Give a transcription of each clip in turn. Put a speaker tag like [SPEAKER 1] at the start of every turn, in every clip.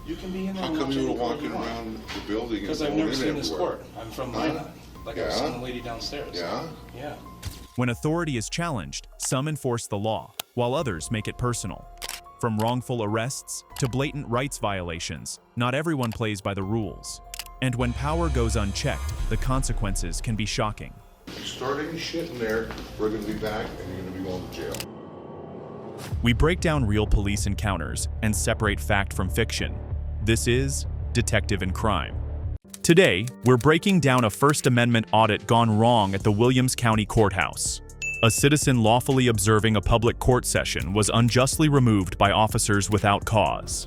[SPEAKER 1] You can be in there.
[SPEAKER 2] How come you were walking around the building?
[SPEAKER 1] Because I've never seen this court. I'm from Minot. Like I was telling the lady downstairs.
[SPEAKER 2] Yeah?
[SPEAKER 1] Yeah.
[SPEAKER 3] When authority is challenged, some enforce the law, while others make it personal. From wrongful arrests to blatant rights violations, not everyone plays by the rules. And when power goes unchecked, the consequences can be shocking.
[SPEAKER 2] If you start any shit in there, we're gonna be back and you're gonna be going to jail.
[SPEAKER 3] We break down real police encounters and separate fact from fiction. This is Detective in Crime. Today, we're breaking down a First Amendment audit gone wrong at the Williams County Courthouse. A citizen lawfully observing a public court session was unjustly removed by officers without cause.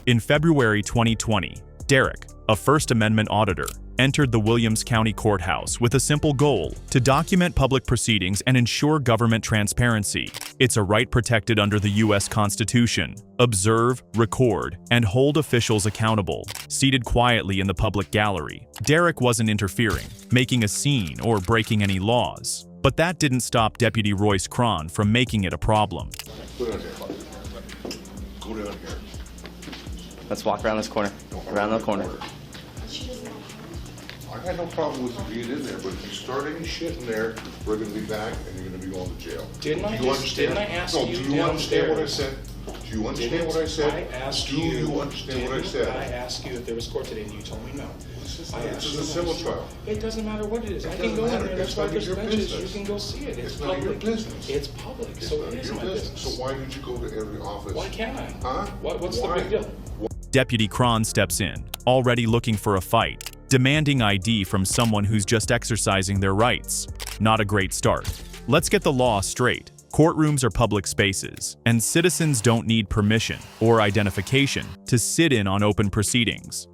[SPEAKER 3] In February 2020, Derek, a First Amendment auditor, entered the Williams County Courthouse with a simple goal: to document public proceedings and ensure government transparency. It's a right protected under the U.S. Constitution. Observe, record, and hold officials accountable. Seated quietly in the public gallery, Derek wasn't interfering, making a scene, or breaking any laws. But that didn't stop Deputy Royce Cron from making it a problem.
[SPEAKER 2] Go down here. Go down here.
[SPEAKER 4] Let's walk around this corner. Around the corner.
[SPEAKER 2] I got no problem with you being in there, but if you start any shit in there, we're gonna be back and you're gonna be going to jail.
[SPEAKER 1] Didn't I
[SPEAKER 2] Do you
[SPEAKER 1] just-
[SPEAKER 2] understand?
[SPEAKER 1] didn't I ask
[SPEAKER 2] No,
[SPEAKER 1] you
[SPEAKER 2] do you understand what I
[SPEAKER 1] downstairs?
[SPEAKER 2] said? Do you understand what I said?
[SPEAKER 1] I asked
[SPEAKER 2] Do you understand what I
[SPEAKER 1] didn't
[SPEAKER 2] said?
[SPEAKER 1] I asked you if there was court today and you told me no.
[SPEAKER 2] This
[SPEAKER 1] I asked
[SPEAKER 2] is
[SPEAKER 1] you
[SPEAKER 2] a civil trial.
[SPEAKER 1] It doesn't matter what it is. I can
[SPEAKER 2] doesn't
[SPEAKER 1] go in
[SPEAKER 2] matter.
[SPEAKER 1] there. That's
[SPEAKER 2] It's
[SPEAKER 1] why
[SPEAKER 2] none of
[SPEAKER 1] there's
[SPEAKER 2] your
[SPEAKER 1] benches. You
[SPEAKER 2] business.
[SPEAKER 1] can go see it.
[SPEAKER 2] It's
[SPEAKER 1] It's
[SPEAKER 2] none of your
[SPEAKER 1] public.
[SPEAKER 2] business.
[SPEAKER 1] It's public,
[SPEAKER 2] It's
[SPEAKER 1] so
[SPEAKER 2] none
[SPEAKER 1] it
[SPEAKER 2] of
[SPEAKER 1] is
[SPEAKER 2] your
[SPEAKER 1] my business.
[SPEAKER 2] So why did you go to every office?
[SPEAKER 1] Why can't I?
[SPEAKER 2] Huh?
[SPEAKER 1] What's
[SPEAKER 2] Why?
[SPEAKER 1] the big deal?
[SPEAKER 3] Deputy Cron steps in, already looking for a fight, demanding ID from someone who's just exercising their rights. Not a great start. Let's get the law straight. Courtrooms are public spaces, and citizens don't need permission or identification to sit in on open proceedings.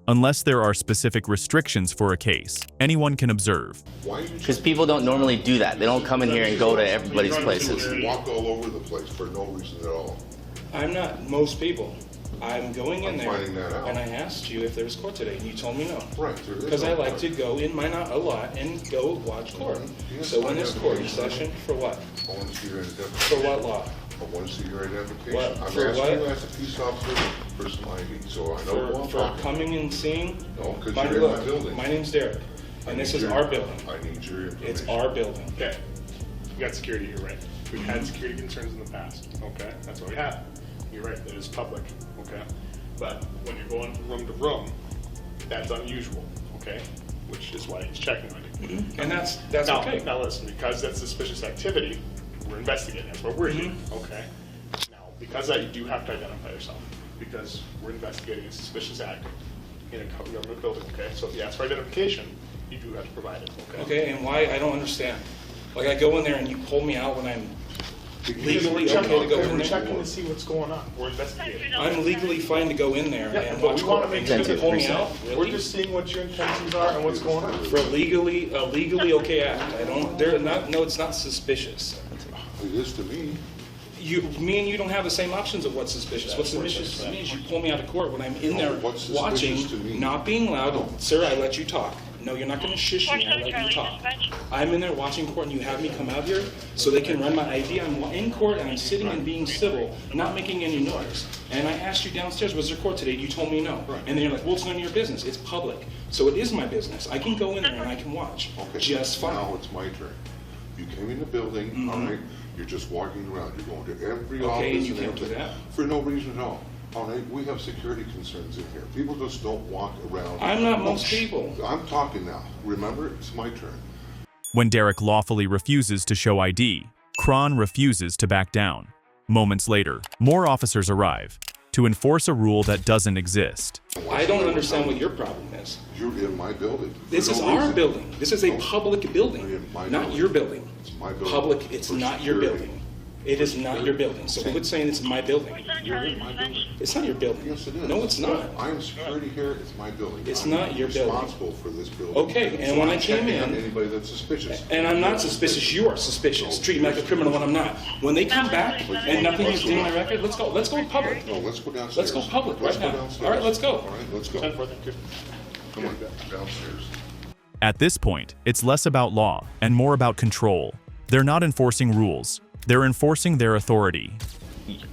[SPEAKER 3] Unless there are specific restrictions for a case, anyone can observe.
[SPEAKER 2] Why you
[SPEAKER 4] Because people don't normally do that. They don't come in here and go to everybody's places.
[SPEAKER 2] just walk all over the place for no reason at all?
[SPEAKER 1] I'm not most people. I'm going in
[SPEAKER 2] I'm
[SPEAKER 1] there,
[SPEAKER 2] finding that out.
[SPEAKER 1] and I asked you if there was court today, and you told me no.
[SPEAKER 2] Right, there is
[SPEAKER 1] Because
[SPEAKER 2] no
[SPEAKER 1] I like
[SPEAKER 2] court.
[SPEAKER 1] to go in Minot a lot and go watch court.
[SPEAKER 2] Yes,
[SPEAKER 1] So when
[SPEAKER 2] I
[SPEAKER 1] there's
[SPEAKER 2] have
[SPEAKER 1] court
[SPEAKER 2] information.
[SPEAKER 1] session, for what?
[SPEAKER 2] I want to see your
[SPEAKER 1] For
[SPEAKER 2] identification.
[SPEAKER 1] what law?
[SPEAKER 2] I want to see your identification.
[SPEAKER 1] What?
[SPEAKER 2] I'm
[SPEAKER 1] For
[SPEAKER 2] asking
[SPEAKER 1] what?
[SPEAKER 2] you as a peace officer for some ID, so I know who I'm
[SPEAKER 1] For
[SPEAKER 2] talking.
[SPEAKER 1] coming and seeing?
[SPEAKER 2] No, 'cause
[SPEAKER 1] My-
[SPEAKER 2] you're in my
[SPEAKER 1] look,
[SPEAKER 2] building.
[SPEAKER 1] My name's Derek,
[SPEAKER 2] I
[SPEAKER 1] and this
[SPEAKER 2] need
[SPEAKER 1] is
[SPEAKER 2] your-
[SPEAKER 1] our building.
[SPEAKER 2] I need your information.
[SPEAKER 1] It's our building.
[SPEAKER 5] Okay, we got security here, right? We've had security concerns in the past, okay? That's what we have. You're right, it is public, okay? But when you're going from room to room, that's unusual, okay? Which is why he's checking on you.
[SPEAKER 1] And that's
[SPEAKER 5] Now,
[SPEAKER 1] okay.
[SPEAKER 5] now listen, because that's suspicious activity, we're investigating, that's what we're doing, okay? Now, because of that, you do have to identify yourself, because we're investigating a suspicious act in a government building, okay? So if you ask for identification, you do have to provide it, okay?
[SPEAKER 1] Okay, and why? I don't understand. Like, I go in there and you pull me out when I'm
[SPEAKER 5] Because
[SPEAKER 1] legally
[SPEAKER 5] we're
[SPEAKER 1] okay to go in
[SPEAKER 5] We're
[SPEAKER 1] there?
[SPEAKER 5] checking to see what's going on, we're investigating.
[SPEAKER 1] I'm legally fine to go in there
[SPEAKER 5] Yeah,
[SPEAKER 1] and
[SPEAKER 5] but
[SPEAKER 1] watch
[SPEAKER 5] we want
[SPEAKER 1] court.
[SPEAKER 5] to make
[SPEAKER 1] And
[SPEAKER 5] sure
[SPEAKER 1] you
[SPEAKER 5] that
[SPEAKER 1] pull me out?
[SPEAKER 5] we're
[SPEAKER 1] Really?
[SPEAKER 5] just seeing what your intentions are and what's going on.
[SPEAKER 1] For a legally okay act. I don't, they're not, no, it's not suspicious.
[SPEAKER 2] It is to me.
[SPEAKER 1] Me and you don't have the same options of what's suspicious. What's suspicious to me is you pull me out of court when I'm in there
[SPEAKER 2] What's
[SPEAKER 1] watching,
[SPEAKER 2] suspicious to me?
[SPEAKER 1] not being loud. Sir, I let you talk. No, you're not going to shush me. I let you talk. I'm in there watching court and you have me come out here so they can run my ID. I'm in court and I'm sitting and being civil, not making any noise. And I asked you downstairs, was there court today? You told me no. And then you're like, well, it's none of your business. It's public. So it is my business. I can go in there and I can watch
[SPEAKER 2] Okay,
[SPEAKER 1] just
[SPEAKER 2] now
[SPEAKER 1] fine.
[SPEAKER 2] it's my turn. You came in the building, all right, you're just walking around, you're going to every office
[SPEAKER 1] Okay, and you
[SPEAKER 2] and
[SPEAKER 1] can't do
[SPEAKER 2] everything.
[SPEAKER 1] that?
[SPEAKER 2] For no reason at all. All right, we have security concerns in here. People just don't walk around.
[SPEAKER 1] I'm not most
[SPEAKER 2] Shh,
[SPEAKER 1] people.
[SPEAKER 2] I'm talking now. Remember, it's my turn.
[SPEAKER 3] When Derek lawfully refuses to show ID, Cron refuses to back down. Moments later, more officers arrive to enforce a rule that doesn't exist.
[SPEAKER 1] I don't understand what your problem is.
[SPEAKER 2] You're in my building. for
[SPEAKER 1] This
[SPEAKER 2] no
[SPEAKER 1] is our
[SPEAKER 2] reason.
[SPEAKER 1] building. This is a
[SPEAKER 2] No,
[SPEAKER 1] public
[SPEAKER 2] you're
[SPEAKER 1] building,
[SPEAKER 2] in my
[SPEAKER 1] not
[SPEAKER 2] building.
[SPEAKER 1] your building.
[SPEAKER 2] It's my building.
[SPEAKER 1] Public, it's
[SPEAKER 2] For
[SPEAKER 1] not your
[SPEAKER 2] security.
[SPEAKER 1] building. It is not your building. So quit saying it's my building.
[SPEAKER 2] You're in my building.
[SPEAKER 1] It's not your building.
[SPEAKER 2] Yes, it is.
[SPEAKER 1] No, it's not.
[SPEAKER 2] I am security here, it's my building.
[SPEAKER 1] It's
[SPEAKER 2] I'm
[SPEAKER 1] not your building.
[SPEAKER 2] responsible for this building.
[SPEAKER 1] Okay, and
[SPEAKER 2] So
[SPEAKER 1] when
[SPEAKER 2] I'm
[SPEAKER 1] I came
[SPEAKER 2] checking on
[SPEAKER 1] in-
[SPEAKER 2] anybody that's suspicious.
[SPEAKER 1] And I'm not suspicious. You are suspicious. Treat me like a criminal when I'm not. When they come back and nothing is in my record, let's go. Let's go public.
[SPEAKER 2] No, let's go downstairs.
[SPEAKER 1] Let's go public
[SPEAKER 2] Let's
[SPEAKER 1] right
[SPEAKER 2] go
[SPEAKER 1] now.
[SPEAKER 2] downstairs.
[SPEAKER 1] All right, let's go.
[SPEAKER 2] All right, let's go.
[SPEAKER 5] 10-4, thank you.
[SPEAKER 2] Come on, downstairs.
[SPEAKER 3] At this point, it's less about law and more about control. They're not enforcing rules. They're enforcing their authority.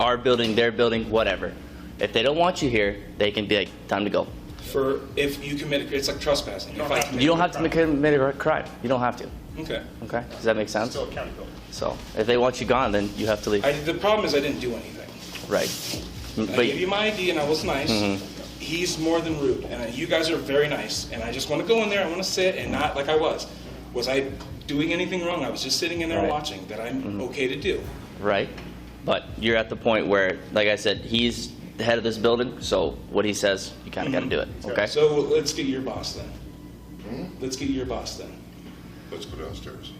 [SPEAKER 4] Our building, their building, whatever. If they don't want you here, they can be like, time to go.
[SPEAKER 1] For if you commit, it's like trespassing. If I commit
[SPEAKER 4] You don't
[SPEAKER 1] a
[SPEAKER 4] have to commit a crime. You don't have to.
[SPEAKER 1] Okay.
[SPEAKER 4] Okay? Does that make sense?
[SPEAKER 5] Still a county building.
[SPEAKER 4] So if they want you gone, then you have to leave.
[SPEAKER 1] The problem is I didn't do anything.
[SPEAKER 4] Right.
[SPEAKER 1] I gave you my ID and I was nice. He's more than rude, and you guys are very nice. And I just want to go in there. I want to sit and not like I was. Was I doing anything wrong? I was just sitting in there
[SPEAKER 4] Right.
[SPEAKER 1] watching. That I'm okay to do.
[SPEAKER 4] Right. But you're at the point where, like I said, he's the head of this building, so what he says, you kind of got to do it. Okay?
[SPEAKER 1] So let's get your boss then. Let's get your boss then.
[SPEAKER 2] Let's go downstairs.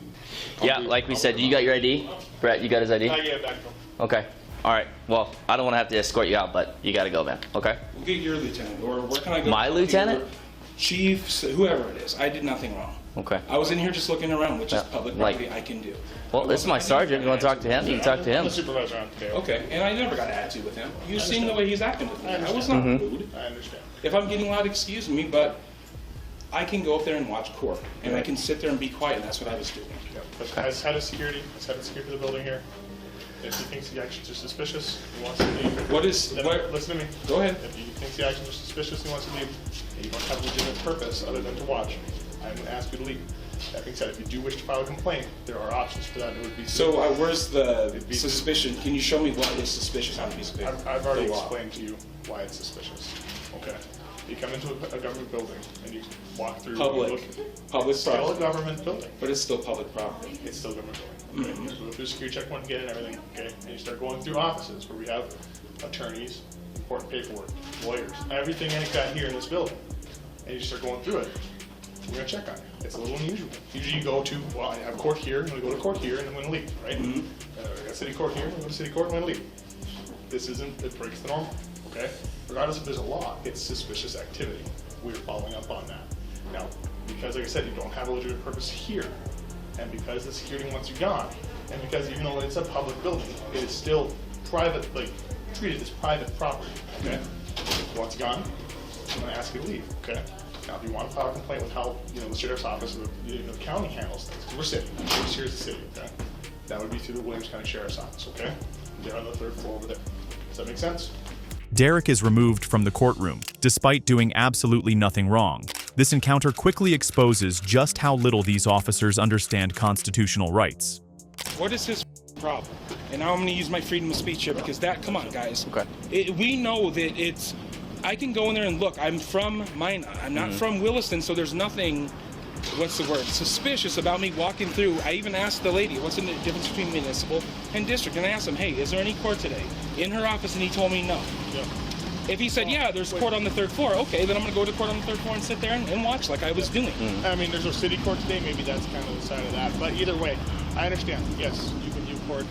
[SPEAKER 4] Yeah, like we said, you got your ID? Brett, you got his ID?
[SPEAKER 5] I get it back to him.
[SPEAKER 4] Okay. All right. Well, I don't want to have to escort you out, but you got to go, man. Okay?
[SPEAKER 1] We'll get your lieutenant, or where can I go?
[SPEAKER 4] My lieutenant?
[SPEAKER 1] Chief, whoever it is. I did nothing wrong.
[SPEAKER 4] Okay.
[SPEAKER 1] I was in here just looking around, which is public
[SPEAKER 4] like-
[SPEAKER 1] property I can do.
[SPEAKER 4] Well, this is my sergeant. You want to talk to him? You can talk to
[SPEAKER 5] I'm
[SPEAKER 4] him.
[SPEAKER 5] the supervisor on today.
[SPEAKER 1] Okay, and I never got an attitude with him. You seen the way he's acting with me. I was not rude.
[SPEAKER 5] I understand.
[SPEAKER 1] If I'm getting loud, excuse me, but I can go up there and watch court, and I can sit there and be quiet, and that's what I was doing.
[SPEAKER 5] Yeah, but as head of security, for the building here, if he thinks the actions are suspicious, he wants to leave.
[SPEAKER 1] What is,
[SPEAKER 5] Then
[SPEAKER 1] what,
[SPEAKER 5] listen to me.
[SPEAKER 1] go ahead.
[SPEAKER 5] If he thinks the actions are suspicious, he wants to leave, and you don't have a legitimate purpose other than to watch, I'm going to ask you to leave. That being said, if you do wish to file a complaint, there are options for that. It would be
[SPEAKER 1] So where's the suspicion? Can you show me what is suspicious on a piece of paper?
[SPEAKER 5] I've already
[SPEAKER 1] The law.
[SPEAKER 5] explained to you why it's suspicious. Okay. You come into a government building and you walk through.
[SPEAKER 1] Public
[SPEAKER 5] Still a
[SPEAKER 1] property,
[SPEAKER 5] government building.
[SPEAKER 1] but it's still public property.
[SPEAKER 5] It's still government building. Okay. You go through a security checkpoint, get in everything. Okay. And you start going through offices where we have attorneys, important paperwork, lawyers, everything like that here in this building. And you start going through it. We're gonna check on it. It's a little unusual. Usually you go to, well, I have court here, I'm gonna go to court here, and I'm gonna leave, right? I got city court here, I'm going to city court, I'm gonna leave. This isn't, it breaks the norm, okay? Regardless if there's a law, it's suspicious activity. We're following up on that. Now, because like I said, you don't have a legitimate purpose here, and because the security wants you gone, and because even though it's a public building, it is still private, like, treated as private property, okay? Once gone, I'm gonna ask you to leave, okay? Now, if you want to file a complaint with how, the sheriff's office or the county handles things, 'cause we're city, here's the city, okay? That would be through the Williams County Sheriff's Office, okay? They're on the 3rd floor over there. Does that make sense?
[SPEAKER 3] Derek is removed from the courtroom, despite doing absolutely nothing wrong. This encounter quickly exposes just how little these officers understand constitutional rights.
[SPEAKER 1] What is his problem? And now I'm going to use my freedom of speech here because come on, guys.
[SPEAKER 4] Okay.
[SPEAKER 1] We know that I can go in there and look. I'm from Minot. I'm not from Williston, so there's nothing, what's the word, suspicious about me walking through. I even asked the lady, what's the difference between municipal and district? And I asked him, hey, is there any court today? In her office, and he told me no.
[SPEAKER 5] Yeah.
[SPEAKER 1] If he said, yeah, there's court on the 3rd floor, okay, then I'm going to go to court on the 3rd floor and sit there and watch like I was doing.
[SPEAKER 5] I mean, there's no city court today, maybe that's kind of the side of that. But either way, I understand, yes, you can do court.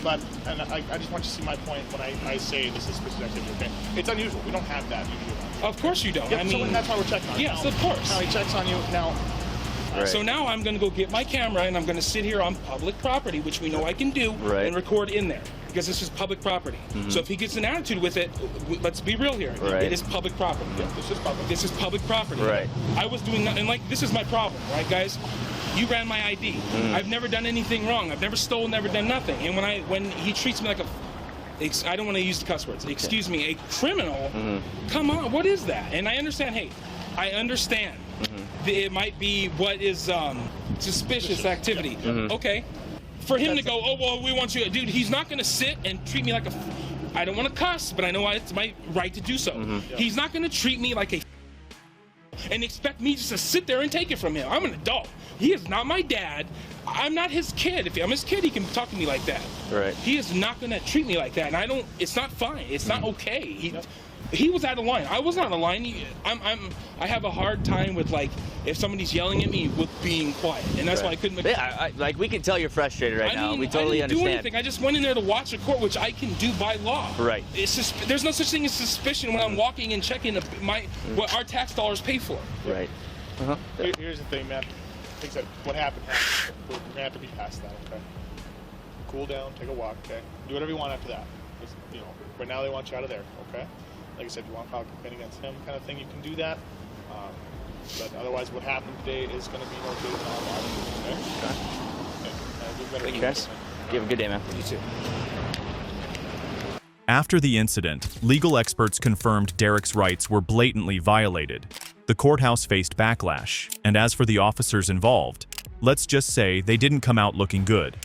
[SPEAKER 5] But, and I just want you to see my point when I say this is suspicious activity, okay? It's unusual, we don't have that usually.
[SPEAKER 1] Of course you don't.
[SPEAKER 5] Yeah,
[SPEAKER 1] I mean,
[SPEAKER 5] so that's why we're checking on you.
[SPEAKER 1] yes,
[SPEAKER 5] Now-
[SPEAKER 1] of course.
[SPEAKER 5] Now he checks on you, now,
[SPEAKER 4] Right.
[SPEAKER 1] So now I'm going to go get my camera and I'm going to sit here on public property, which we know I can do,
[SPEAKER 4] Right.
[SPEAKER 1] and record in there because this is public property. So if he gets an attitude with it, let's be real here.
[SPEAKER 4] Right.
[SPEAKER 1] It is public property.
[SPEAKER 5] this is public.
[SPEAKER 1] This is public property.
[SPEAKER 4] Right.
[SPEAKER 1] I was doing nothing. Like, this is my problem, right, guys? You ran my ID. I've never done anything wrong. I've never stolen, never done nothing. And when he treats me like I don't want to use the cuss words. Excuse me, a criminal. Come on, what is that? And I understand. Hey, I understand. It might be what is suspicious activity. Okay. For him to go, oh well, we want you, dude. He's not going to sit and treat me like I don't want to cuss, but I know it's my right to do so. He's not going to treat me like a and expect me just to sit there and take it from him. I'm an adult. He is not my dad. I'm not his kid. If I'm his kid, he can talk to me like that.
[SPEAKER 4] Right.
[SPEAKER 1] He is not going to treat me like that, and it's not fine. It's not okay. He was out of line. I was not out of line. I have a hard time with, like, if somebody's yelling at me with being quiet, and that's why I couldn't.
[SPEAKER 4] Yeah, like we can tell you're frustrated right now. We totally
[SPEAKER 1] I didn't do
[SPEAKER 4] understand.
[SPEAKER 1] anything. I just went in there to watch a court, which I can do by law.
[SPEAKER 4] Right.
[SPEAKER 1] There's no such thing as suspicion when I'm walking and checking what our tax dollars pay for.
[SPEAKER 4] Right.
[SPEAKER 5] Here's the thing, man. Like I said, what happened. We're going to have to be past that, okay? Cool down, take a walk, okay? Do whatever you want after that. Just, right now they want you out of there, okay? Like I said, if you want to file a complaint against him kind of thing, you can do that. But otherwise, what happened today is going to be notated on our okay?
[SPEAKER 4] Thank you, guys. You have a good day, man.
[SPEAKER 1] You too.
[SPEAKER 3] After the incident, legal experts confirmed Derek's rights were blatantly violated. The courthouse faced backlash, and as for the officers involved, let's just say they didn't come out looking good.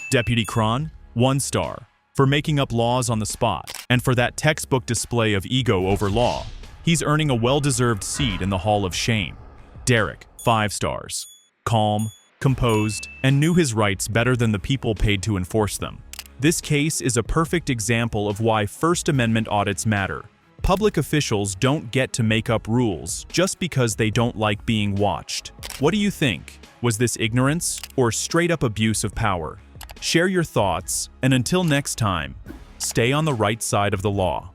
[SPEAKER 3] Deputy Cron, 1 star, for making up laws on the spot, and for that textbook display of ego over law. He's earning a well-deserved seat in the Hall of Shame. Derek, 5 stars. Calm, composed, and knew his rights better than the people paid to enforce them. This case is a perfect example of why First Amendment audits matter. Public officials don't get to make up rules just because they don't like being watched. What do you think? Was this ignorance or straight-up abuse of power? Share your thoughts, and until next time, stay on the right side of the law.